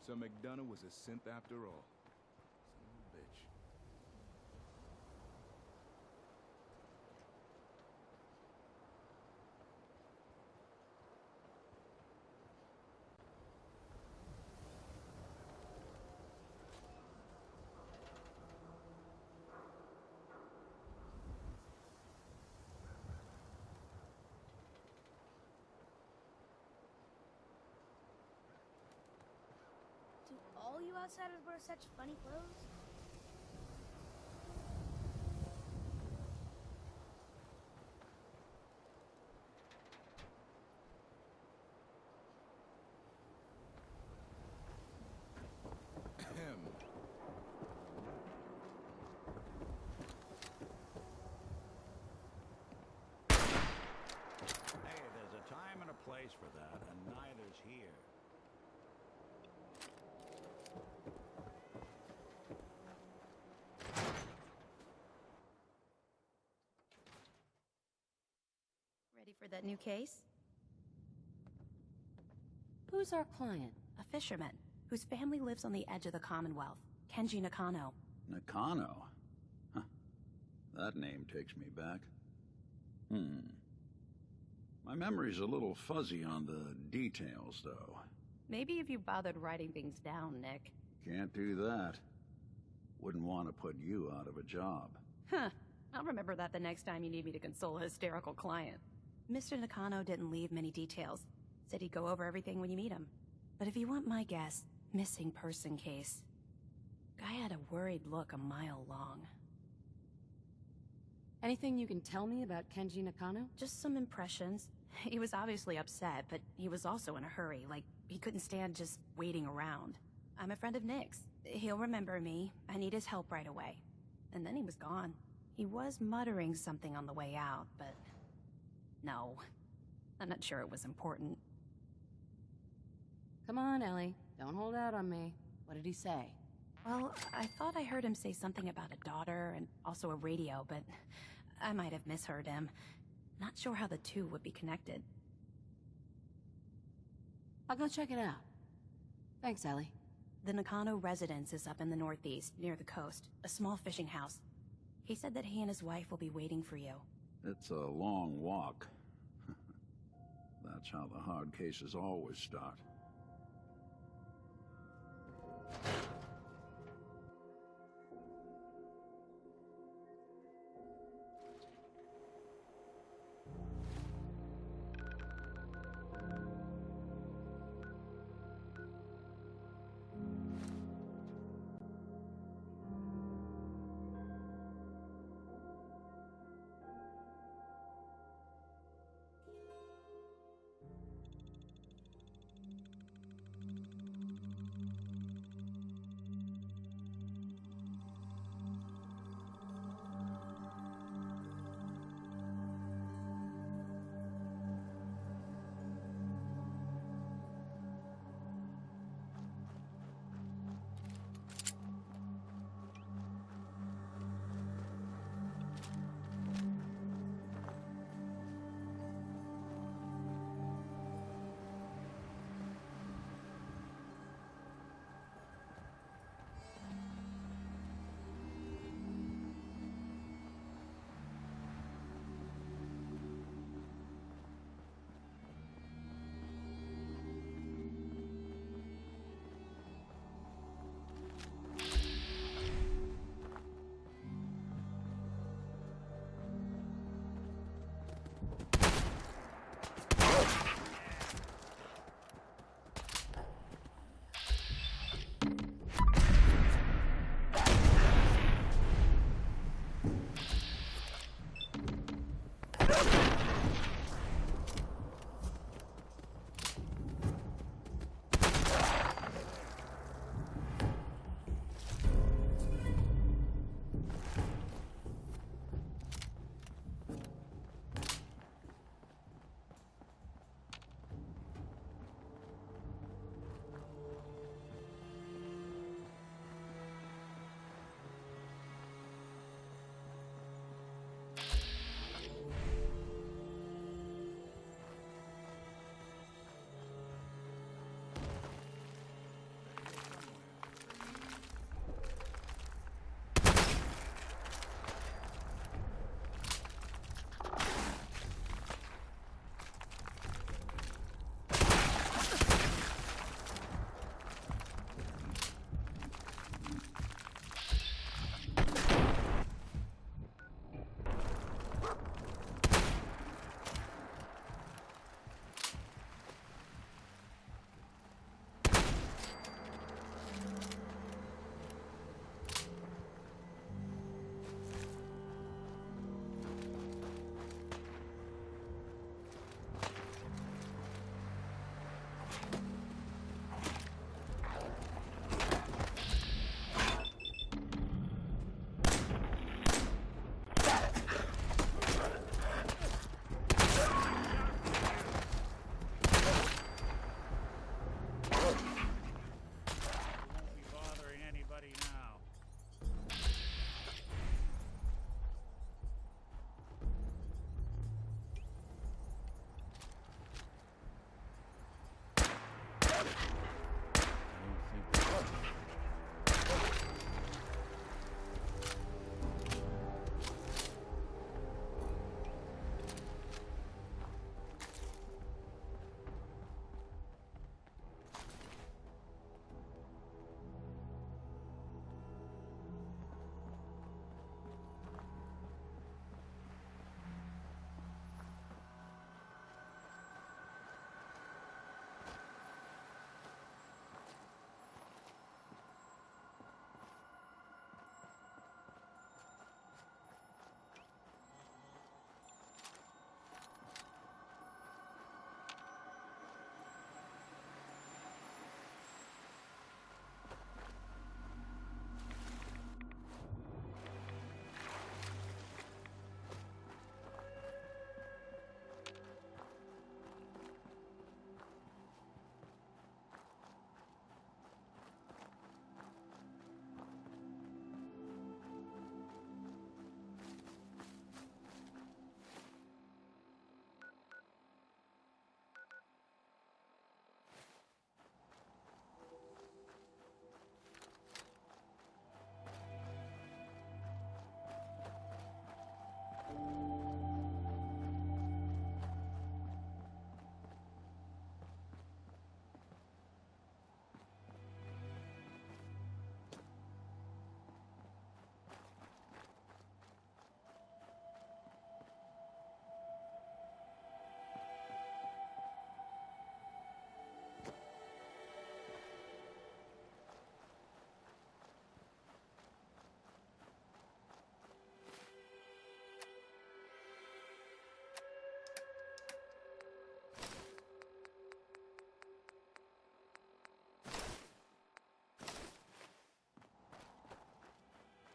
So McDonough was a synth after all. Son of a bitch. Do all you outsiders wear such funny clothes? Ahem. Hey, there's a time and a place for that, and neither's here. Ready for that new case? Who's our client? A fisherman, whose family lives on the edge of the Commonwealth, Kenji Nakano. Nakano? Huh. That name takes me back. My memory's a little fuzzy on the details, though. Maybe if you bothered writing things down, Nick. Can't do that. Wouldn't want to put you out of a job. Huh. I'll remember that the next time you need me to console a hysterical client. Mr. Nakano didn't leave many details. Said he'd go over everything when you meet him. But if you want my guess, missing person case. Guy had a worried look a mile long. Anything you can tell me about Kenji Nakano? Just some impressions. He was obviously upset, but he was also in a hurry, like he couldn't stand just waiting around. I'm a friend of Nick's. He'll remember me. I need his help right away. And then he was gone. He was muttering something on the way out, but... no. I'm not sure it was important. Come on, Ellie. Don't hold out on me. What did he say? Well, I thought I heard him say something about a daughter and also a radio, but I might have misheard him. Not sure how the two would be connected. I'll go check it out. Thanks, Ellie. The Nakano residence is up in the northeast, near the coast. A small fishing house. He said that he and his wife will be waiting for you. It's a long walk. That's how the hard cases always start.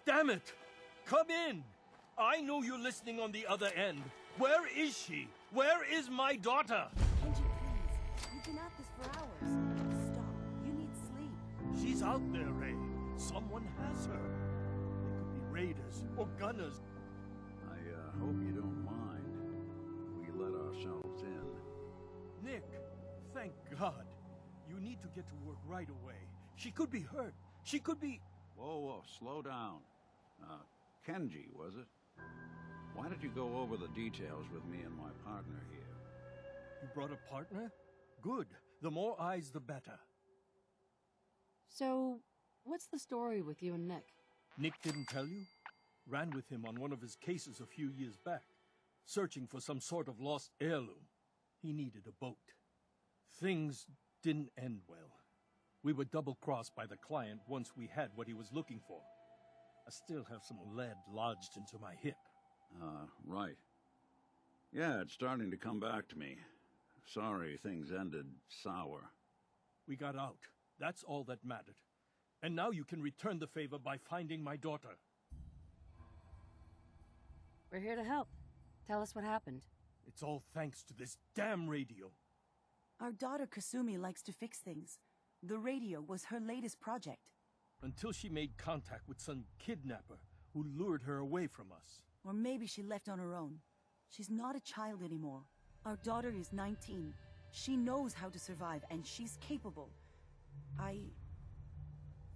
Damn it! Come in! I know you're listening on the other end. Where is she? Where is my daughter? Kenji, please. You've been at this for hours. Stop. You need sleep. She's out there, Ray. Someone has her. They could be raiders or gunners. I hope you don't mind. We let ourselves in. Nick, thank God. You need to get to work right away. She could be hurt. She could be... Whoa, slow down. Kenji, was it? Why did you go over the details with me and my partner here? You brought a partner? Good. The more eyes, the better. So, what's the story with you and Nick? Nick didn't tell you? Ran with him on one of his cases a few years back, searching for some sort of lost heirloom. He needed a boat. Things didn't end well. We were double-crossed by the client once we had what he was looking for. I still have some lead lodged into my hip. Right. Yeah, it's starting to come back to me. Sorry things ended sour. We got out. That's all that mattered. And now you can return the favor by finding my daughter. We're here to help. Tell us what happened. It's all thanks to this damn radio. Our daughter Kasumi likes to fix things. The radio was her latest project. Until she made contact with some kidnapper who lured her away from us. Or maybe she left on her own. She's not a child anymore. Our daughter is 19. She knows how to survive, and she's capable. I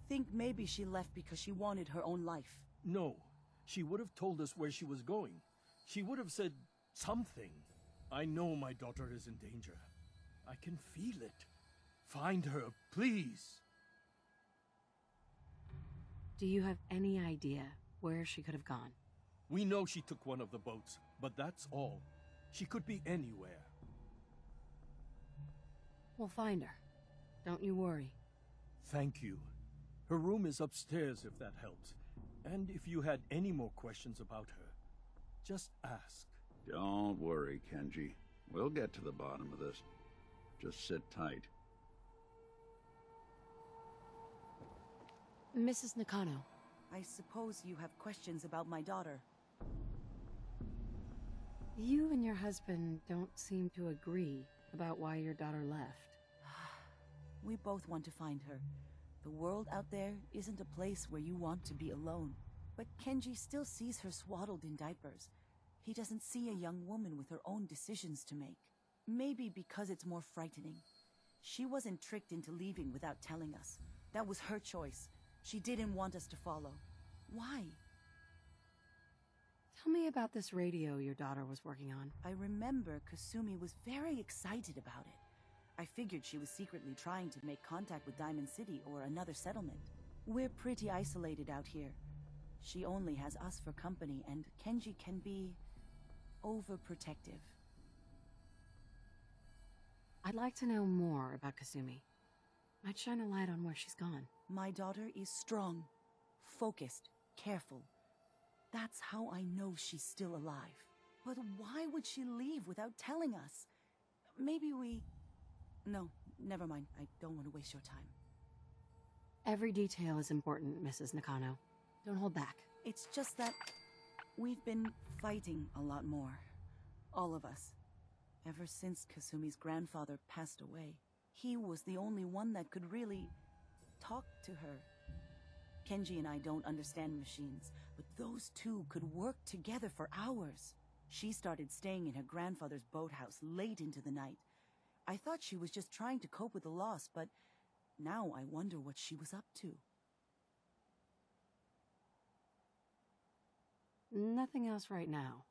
think maybe she left because she wanted her own life. No, she would have told us where she was going. She would have said something. I know my daughter is in danger. I can feel it. Find her, please. Do you have any idea where she could have gone? We know she took one of the boats, but that's all. She could be anywhere. We'll find her. Don't you worry. Thank you. Her room is upstairs if that helps. And if you had any more questions about her, just ask. Don't worry, Kenji. We'll get to the bottom of this. Just sit tight. Mrs. Nakano. I suppose you have questions about my daughter. You and your husband don't seem to agree about why your daughter left. We both want to find her. The world out there isn't a place where you want to be alone. But Kenji still sees her swaddled in diapers. He doesn't see a young woman with her own decisions to make. Maybe because it's more frightening. She wasn't tricked into leaving without telling us. That was her choice. She didn't want us to follow. Why? Tell me about this radio your daughter was working on. I remember Kasumi was very excited about it. I figured she was secretly trying to make contact with Diamond City or another settlement. We're pretty isolated out here. She only has us for company, and Kenji can be overprotective. I'd like to know more about Kasumi. Might shine a light on where she's gone. My daughter is strong, focused, careful. That's how I know she's still alive. But why would she leave without telling us? Maybe we... No, never mind. I don't want to waste your time. Every detail is important, Mrs. Nakano. Don't hold back. It's just that we've been fighting a lot more. All of us. Ever since Kasumi's grandfather passed away. He was the only one that could really talk to her. Kenji and I don't understand machines, but those two could work together for hours. She started staying in her grandfather's boathouse late into the night. I thought she was just trying to cope with the loss, but now I wonder what she was up to. Nothing else right now.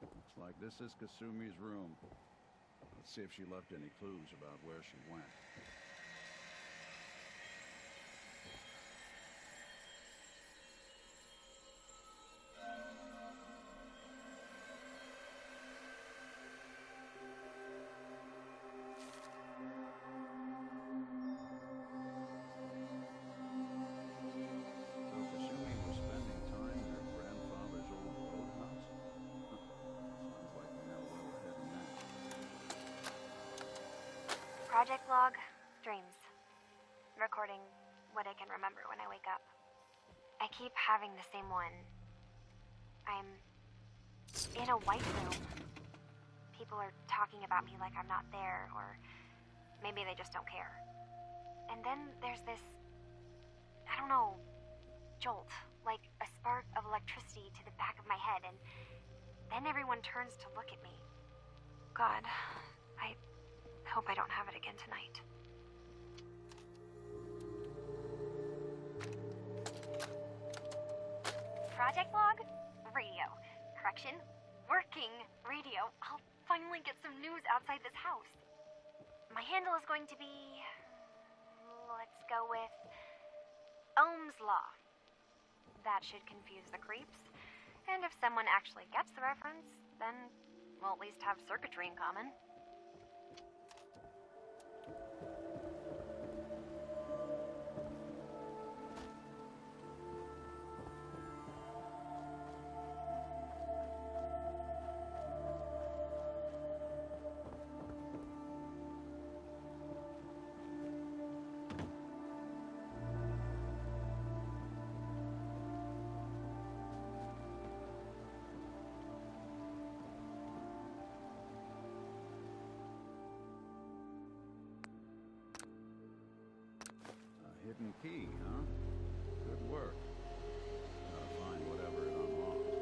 Looks like this is Kasumi's room. Let's see if she left any clues about where she went. Project log, dreams. Recording what I can remember when I wake up. I keep having the same one. I'm in a white room. People are talking about me like I'm not there, or maybe they just don't care. And then there's this, I don't know, jolt, like a spark of electricity to the back of my head, and then everyone turns to look at me. God, I hope I don't have it again tonight. Project log? Radio. Correction, working radio. I'll finally get some news outside this house. My handle is going to be... let's go with... Ohm's Law. That should confuse the creeps. And if someone actually gets the reference, then we'll at least have circuitry in common. Hidden key, huh? Good work. Gotta find whatever it unlocks.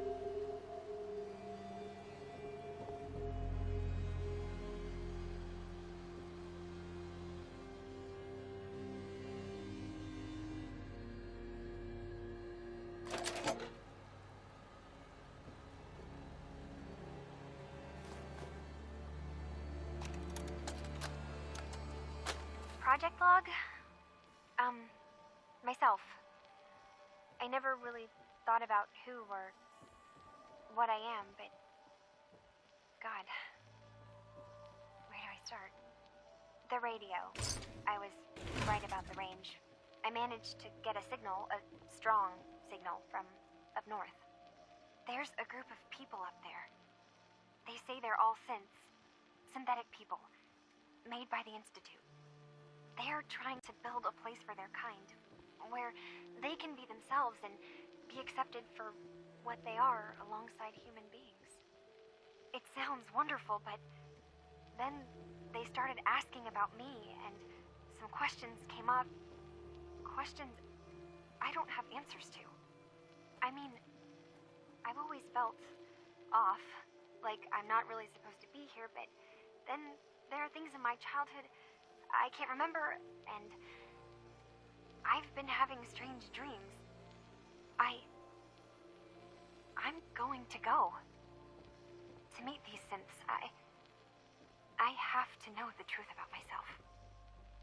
Project log? Myself. I never really thought about who or what I am, but... God. Where do I start? The radio. I was right about the range. I managed to get a signal, a strong signal, from up north. There's a group of people up there. They say they're all synths. Synthetic people. Made by the Institute. They're trying to build a place for their kind, where they can be themselves and be accepted for what they are alongside human beings. It sounds wonderful, but then they started asking about me, and some questions came up. Questions I don't have answers to. I mean, I've always felt off, like I'm not really supposed to be here, but then there are things in my childhood I can't remember, and I've been having strange dreams. I'm going to go. To meet these synths, I have to know the truth about myself.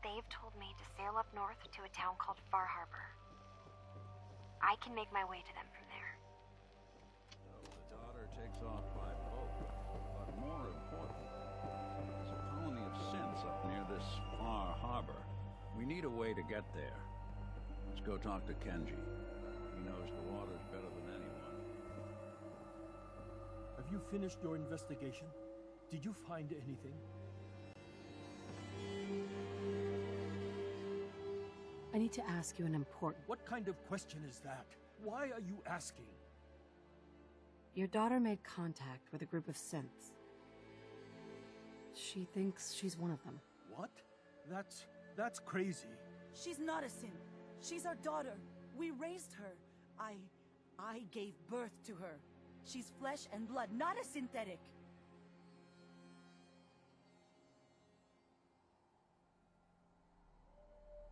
They've told me to sail up north to a town called Far Harbor. I can make my way to them from there. So the daughter takes off by boat. But more important, there's a colony of synths up near this Far Harbor. We need a way to get there. Let's go talk to Kenji. He knows the waters better than anyone. Have you finished your investigation? Did you find anything? I need to ask you an important... What kind of question is that? Why are you asking? Your daughter made contact with a group of synths. She thinks she's one of them. What? That's crazy. She's not a synth. She's our daughter. We raised her. I gave birth to her. She's flesh and blood, not a synthetic.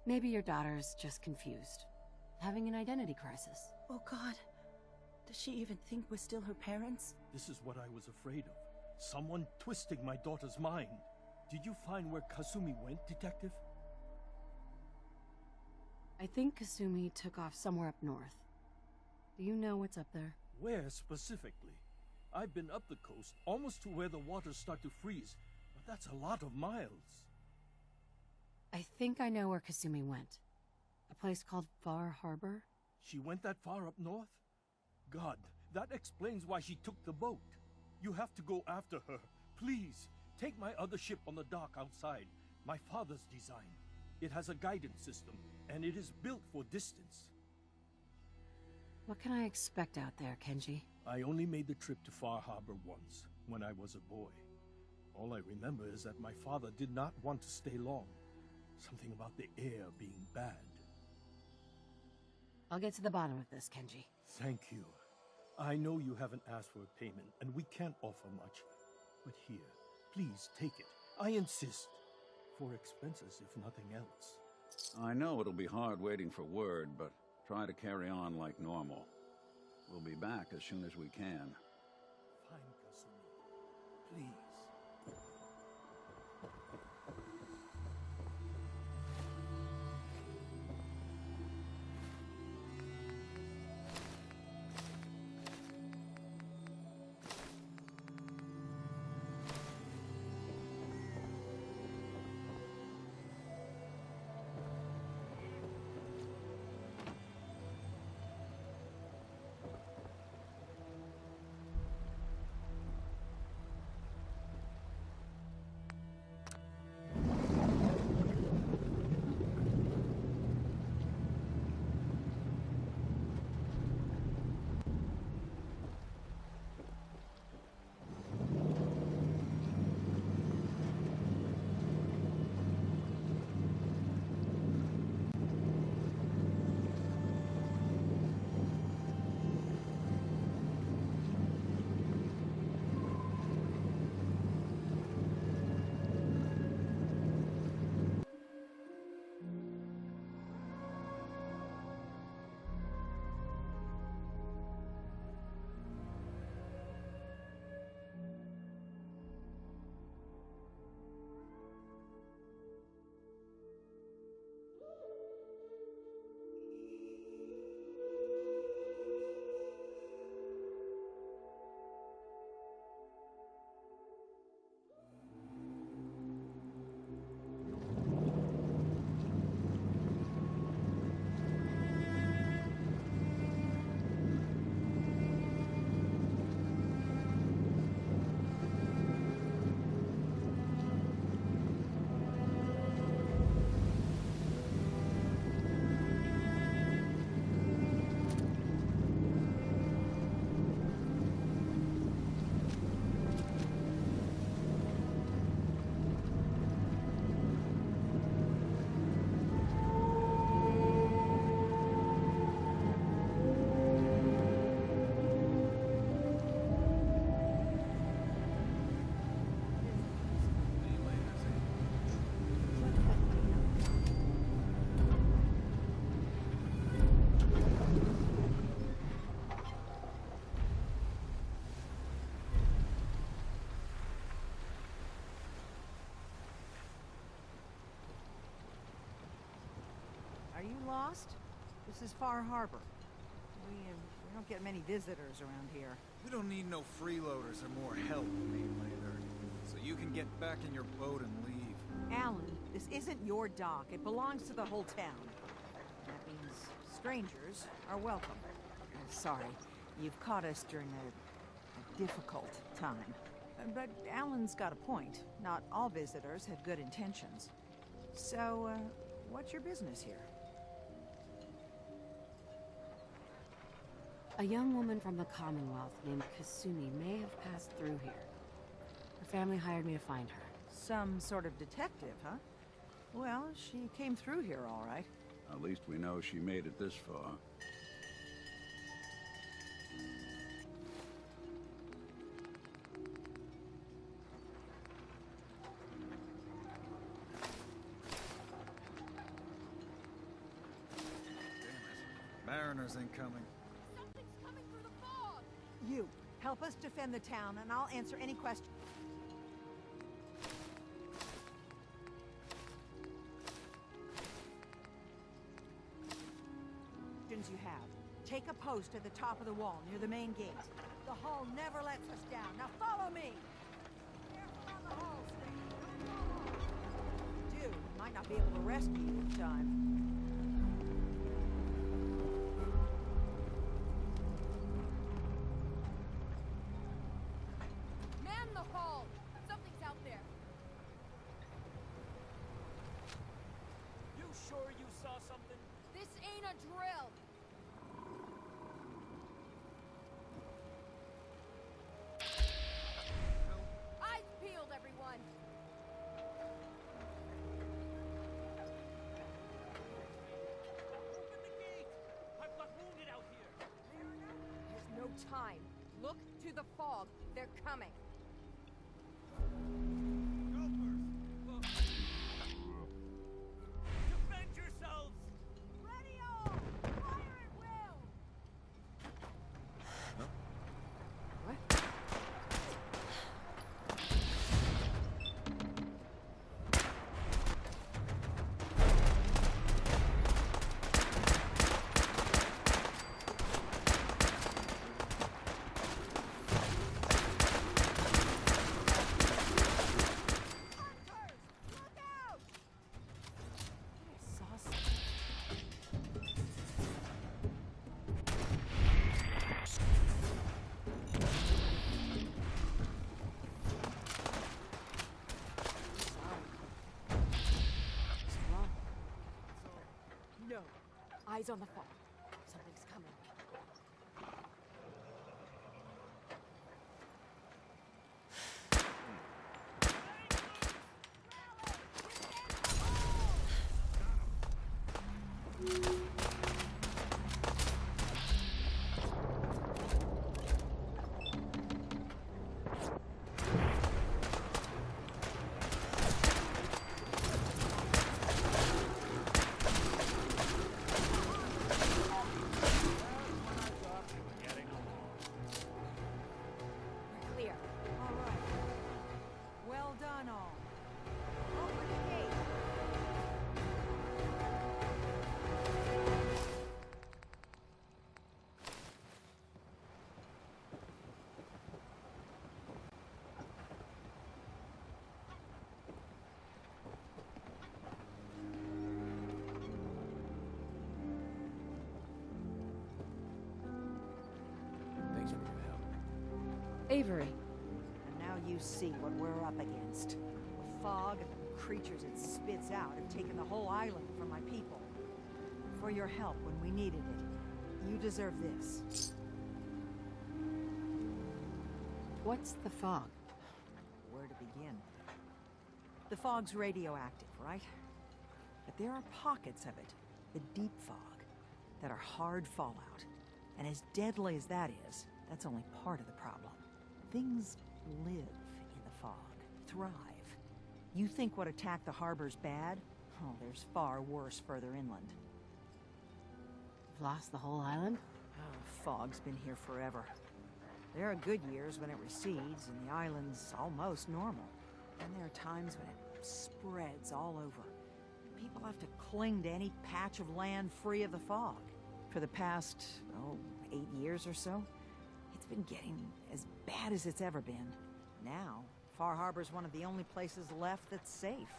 Maybe your daughter's just confused. Having an identity crisis. Oh God. Does she even think we're still her parents? This is what I was afraid of. Someone twisting my daughter's mind. Did you find where Kasumi went, Detective? I think Kasumi took off somewhere up north. Do you know what's up there? Where specifically? I've been up the coast, almost to where the waters start to freeze, but that's a lot of miles. I think I know where Kasumi went. A place called Far Harbor? She went that far up north? God, that explains why she took the boat. You have to go after her. Please, take my other ship on the dock outside. My father's design. It has a guidance system, and it is built for distance. What can I expect out there, Kenji? I only made the trip to Far Harbor once, when I was a boy. All I remember is that my father did not want to stay long. Something about the air being bad. I'll get to the bottom of this, Kenji. Thank you. I know you haven't asked for a payment, and we can't offer much. But here, please take it. I insist. For expenses, if nothing else. I know it'll be hard waiting for word, but try to carry on like normal. We'll be back as soon as we can. Fine, Kasumi. Please. Are you lost? This is Far Harbor. We don't get many visitors around here. We don't need no freeloaders or more help, mainlander. So you can get back in your boat and leave. Alan, this isn't your dock. It belongs to the whole town. That means strangers are welcome. Sorry, you've caught us during a difficult time. But Alan's got a point. Not all visitors have good intentions. So, what's your business here? A young woman from the Commonwealth named Kasumi may have passed through here. Her family hired me to find her. Some sort of detective, huh? Well, she came through here all right. At least we know she made it this far. Mariners ain't coming. Something's coming through the fog! You, help us defend the town, and I'll answer any questions you have. Take a post at the top of the wall, near the main gate. The hull never lets us down. Now follow me! Careful on the hull, Steve. Dude, might not be able to rescue you in time. Man the hull! Something's out there. sure you saw something? This ain't a drill! Eyes peeled, everyone! Open the gate! I've got wounded out here! There's no time. Look to the fog. They're coming. Defend yourselves! Ready all! Fire at will! Hunters! Look out! I saw something. What's wrong? No. Eyes on the fog. Something's coming. We're clear. All right. Well done, all. Open the gate. Thanks for your help. Avery. And now you see what we're up against. The fog and the creatures it spits out have taken the whole island from my people. For your help when we needed it. You deserve this. What's the fog? Where to begin? The fog's radioactive, right? But there are pockets of it, the deep fog, that are hard fallout. And as deadly as that is, that's only part of the problem. Things live in the fog, thrive. You think what attacked the harbor's bad? Oh, there's far worse further inland. You've lost the whole island? Oh, fog's been here forever. There are good years when it recedes and the island's almost normal. And there are times when it spreads all over. People have to cling to any patch of land free of the fog. For the past, 8 years or so, it's been getting as bad as it's ever been. Now, Far Harbor's one of the only places left that's safe.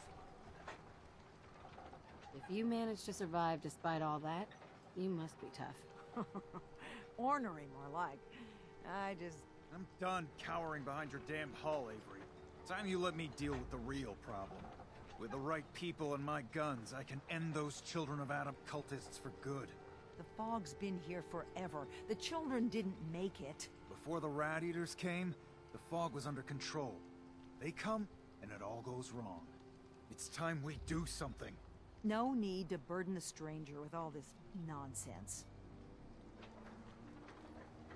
If you managed to survive despite all that, you must be tough. Ornery, more like. I'm done cowering behind your damn hull, Avery. Time you let me deal with the real problem. With the right people and my guns, I can end those Children of Adam cultists for good. The fog's been here forever. The children didn't make it. Before the Rat Eaters came, the fog was under control. They come, and it all goes wrong. It's time we do something. No need to burden the stranger with all this nonsense.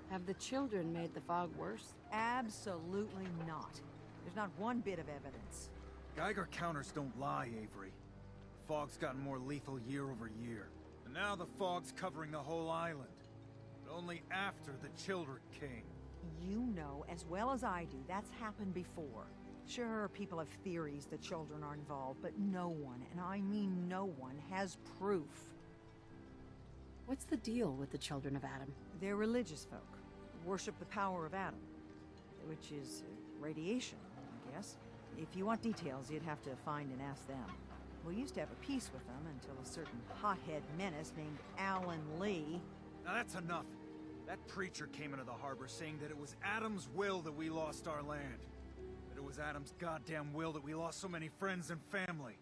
Have the children made the fog worse? Absolutely not. There's not one bit of evidence. Geiger counters don't lie, Avery. The fog's gotten more lethal year over year. And now the fog's covering the whole island. But only after the children came. You know as well as I do that's happened before. Sure, people have theories the children are involved, but no one, and I mean no one, has proof. What's the deal with the Children of Adam? They're religious folk. Worship the power of Adam. Which is radiation, I guess. If you want details, you'd have to find and ask them. We used to have a peace with them until a certain hothead menace named Alan Lee... Now that's enough. That preacher came into the harbor saying that it was Adam's will that we lost our land. That it was Adam's goddamn will that we lost so many friends and family.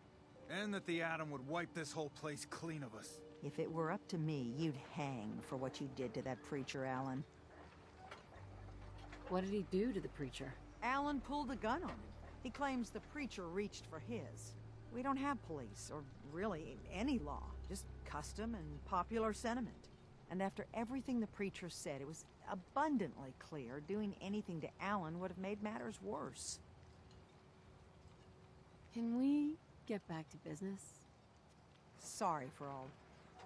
And that the Atom would wipe this whole place clean of us. If it were up to me, you'd hang for what you did to that preacher, Alan. What did he do to the preacher? Alan pulled a gun on him. He claims the preacher reached for his. We don't have police, or really any law, just custom and popular sentiment. And after everything the preacher said, it was abundantly clear doing anything to Alan would have made matters worse. Can we get back to business? Sorry for all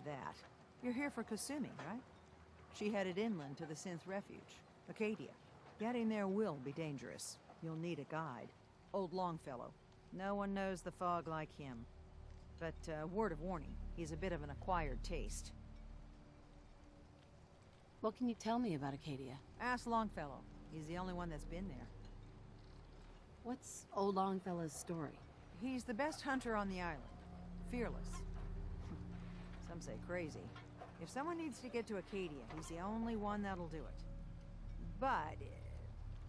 that. You're here for Kasumi, right? She headed inland to the Synth Refuge, Acadia. Getting there will be dangerous. You'll need a guide. Old Longfellow. No one knows the fog like him. But, word of warning, he's a bit of an acquired taste. What can you tell me about Acadia? Ask Longfellow. He's the only one that's been there. What's old Longfellow's story? He's the best hunter on the island. Fearless. Some say crazy. If someone needs to get to Acadia, he's the only one that'll do it. But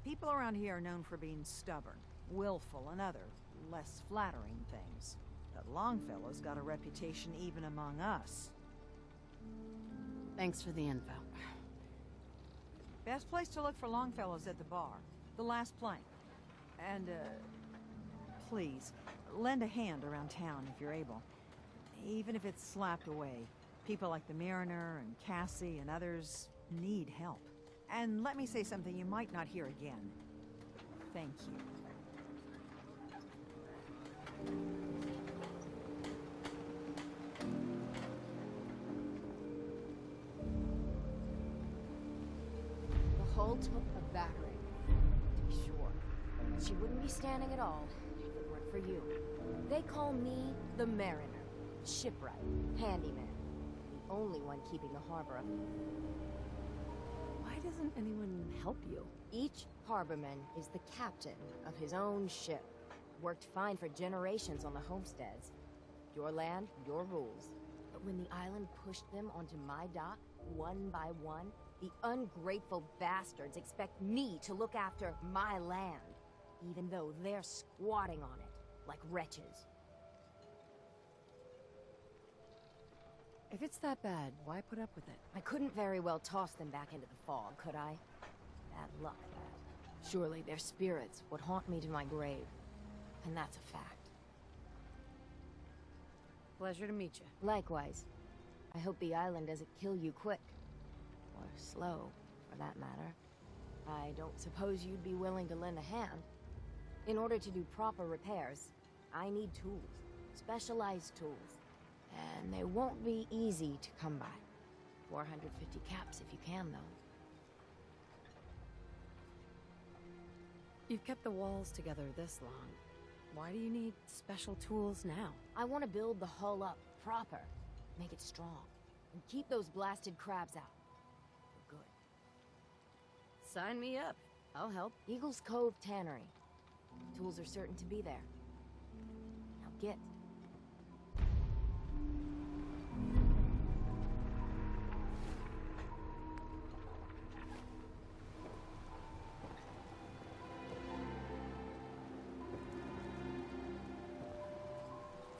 people around here are known for being stubborn, willful, and other, less flattering things. But Longfellow's got a reputation even among us. Thanks for the info. Best place to look for Longfellow's at the bar. The last plank. And, please, lend a hand around town if you're able. Even if it's slapped away. People like the Mariner and Cassie and others need help. And let me say something you might not hear again. Thank you. The hull took a battering, to be sure. She wouldn't be standing at all if it weren't for you. They call me the Mariner, shipwright, handyman, the only one keeping the harbor up. Why doesn't anyone help you? Each harborman is the captain of his own ship. Worked fine for generations on the homesteads. Your land, your rules. But when the island pushed them onto my dock, one by one, the ungrateful bastards expect me to look after my land, even though they're squatting on it, like wretches. If it's that bad, why put up with it? I couldn't very well toss them back into the fog, could I? Bad luck, that. Surely their spirits would haunt me to my grave. And that's a fact. Pleasure to meet you. Likewise. I hope the island doesn't kill you quick. Or slow, for that matter. I don't suppose you'd be willing to lend a hand. In order to do proper repairs, I need tools. Specialized tools. And they won't be easy to come by. 450 caps if you can, though. You've kept the walls together this long. Why do you need special tools now? I want to build the hull up proper. Make it strong. And keep those blasted crabs out. For good. Sign me up. I'll help. Eagle's Cove Tannery. Tools are certain to be there. Now get.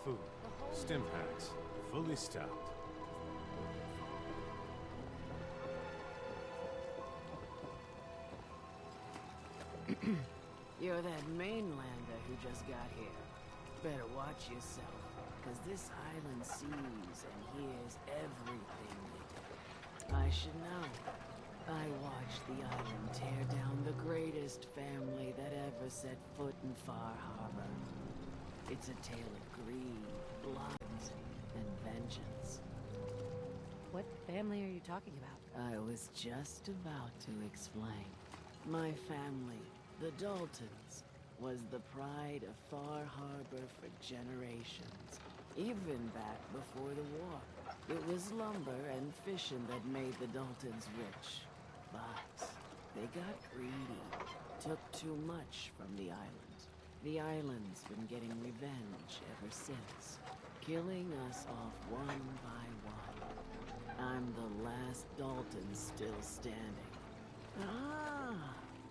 Food. Stim packs. Fully stocked. You're that mainlander who just got here. Better watch yourself, because this island sees and hears everything you do. I should know. I watched the island tear down the greatest family that ever set foot in Far Harbor. It's a tale of greed, blood, and vengeance. What family are you talking about? I was just about to explain. My family, the Daltons, was the pride of Far Harbor for generations. Even back before the war. It was lumber and fishing that made the Daltons rich. But they got greedy. Took too much from the island. The island's been getting revenge ever since. Killing us off one by one. I'm the last Dalton still standing.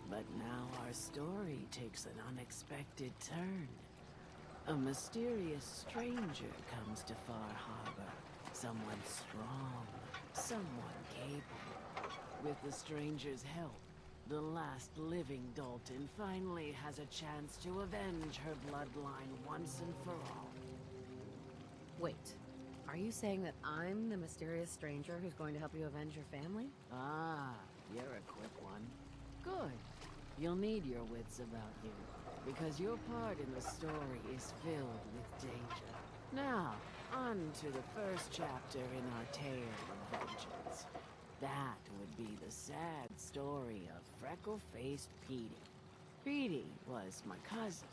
But now our story takes an unexpected turn. A mysterious stranger comes to Far Harbor. Someone strong, someone capable. With the stranger's help, the last living Dalton finally has a chance to avenge her bloodline once and for all. Wait, are you saying that I'm the mysterious stranger who's going to help you avenge your family? Ah, you're a quick one. Good. You'll need your wits about you, because your part in the story is filled with danger. Now, on to the first chapter in our tale of vengeance. That would be the sad story of freckle-faced Petey. Petey was my cousin.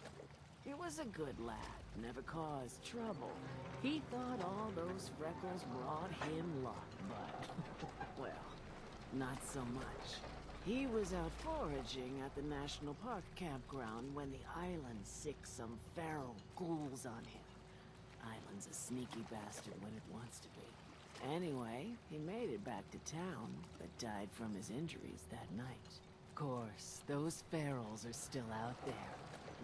He was a good lad, never caused trouble. He thought all those freckles brought him luck, but, well, not so much. He was out foraging at the National Park campground when the island sicked some feral ghouls on him. Island's a sneaky bastard when it wants to be. Anyway, he made it back to town, but died from his injuries that night. Of course, those ferals are still out there,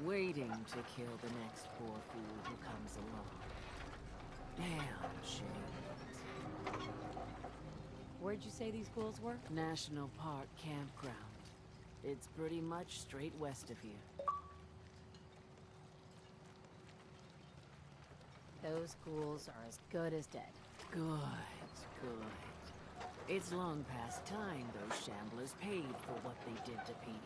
waiting to kill the next poor fool who comes along. Damn shame. Where'd you say these ghouls were? National Park campground. It's pretty much straight west of here. Those ghouls are as good as dead. Good, good. It's long past time those shamblers paid for what they did to Petey.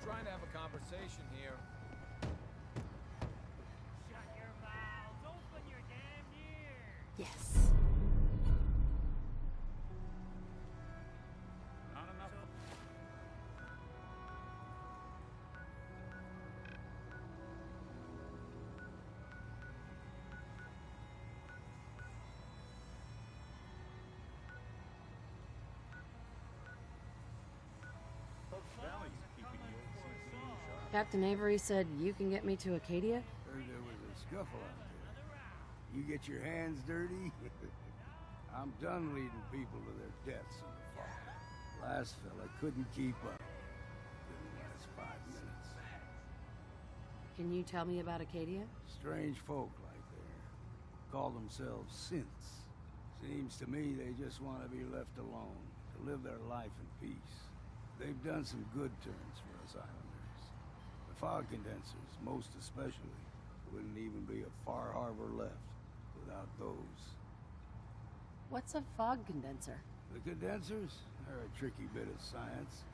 Trying to have a conversation here. Shut your mouths! Open your damn ears! Yes. Not enough. Captain Avery said you can get me to Acadia? Heard there was a scuffle out there. You get your hands dirty? I'm done leading people to their deaths in the fog. Last fella couldn't keep up. Didn't last 5 minutes. Can you tell me about Acadia? Strange folk like there. Call themselves synths. Seems to me they just want to be left alone, to live their life in peace. They've done some good turns for us islanders. The fog condensers, most especially, wouldn't even be a Far Harbor left without those. What's a fog condenser? The condensers are a tricky bit of science.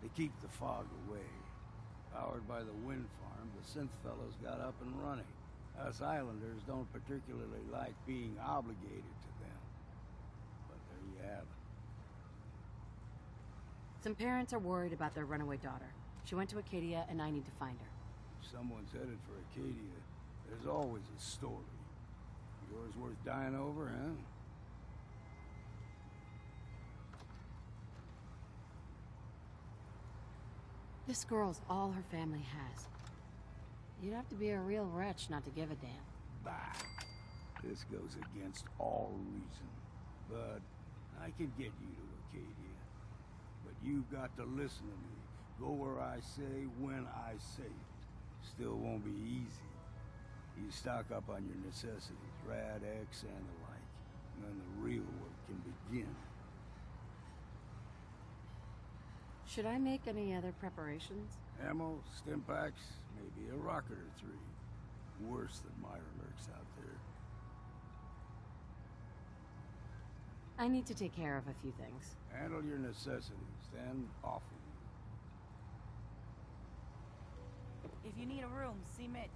They keep the fog away. Powered by the wind farm, the synth fellows got up and running. Us islanders don't particularly like being obligated to them. But there you have it. Some parents are worried about their runaway daughter. She went to Acadia, and I need to find her. If someone's headed for Acadia, there's always a story. Yours worth dying over, huh? This girl's all her family has. You'd have to be a real wretch not to give a damn. Bah! This goes against all reason. But I can get you to Acadia. But you've got to listen to me. Go where I say, when I say it. Still won't be easy. You stock up on your necessities, Rad X and the like. And then the real work can begin. Should I make any other preparations? Ammo, stim packs, maybe a rocket or three. Worse than Myra lurks out there. I need to take care of a few things. Handle your necessities, then off with you. If you need a room, see Mitch.